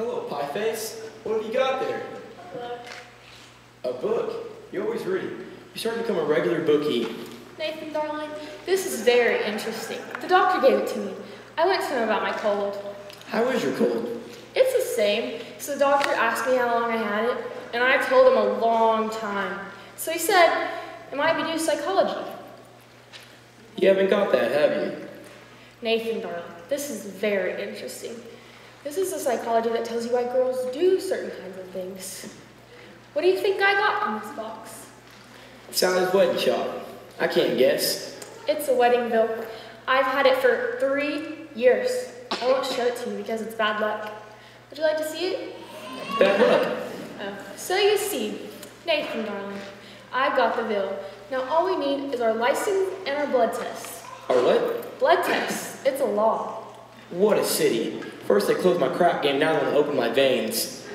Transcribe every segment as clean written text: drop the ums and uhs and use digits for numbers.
Hello, Pie Face. What have you got there? Hello. A book? You're always reading. You're starting to become a regular bookie. Nathan, darling, this is very interesting. The doctor gave it to me. I went to him about my cold. How is your cold? It's the same. So the doctor asked me how long I had it, and I told him a long time. So he said it might be due to psychology. You haven't got that, have you? Nathan, darling, this is very interesting. This is the psychology that tells you why girls do certain kinds of things. What do you think I got in this box? Sally's wedding shop. I can't guess. It's a wedding bill. I've had it for 3 years. I won't show it to you because it's bad luck. Would you like to see it? Bad luck. Oh, so you see, Nathan, darling, I got the bill. Now all we need is our license and our blood tests. Our what? Blood tests. It's a law. What a city. First they closed my crap game, now they want to open my veins.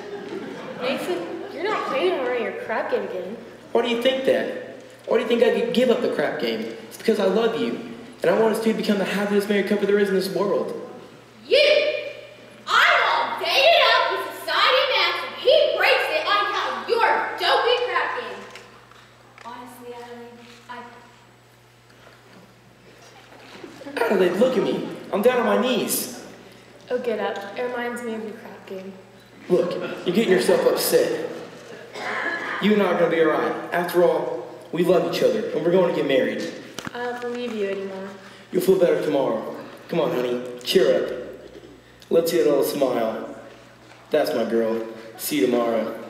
Nathan, you're not planning on running your crap game again. Why do you think that? Why do you think I could give up the crap game? It's because I love you, and I want us two to become the happiest married couple there is in this world. You! I'm all dated up with Society Max and he breaks it on account of your dopey crap game. Honestly, Adelaide, look at me. I'm down on my knees. Oh, get up. It reminds me of your crap game. Look, you're getting yourself upset. You and I are going to be alright. After all, we love each other, and we're going to get married. I don't believe you anymore. You'll feel better tomorrow. Come on, honey. Cheer up. Let's see that little smile. That's my girl. See you tomorrow.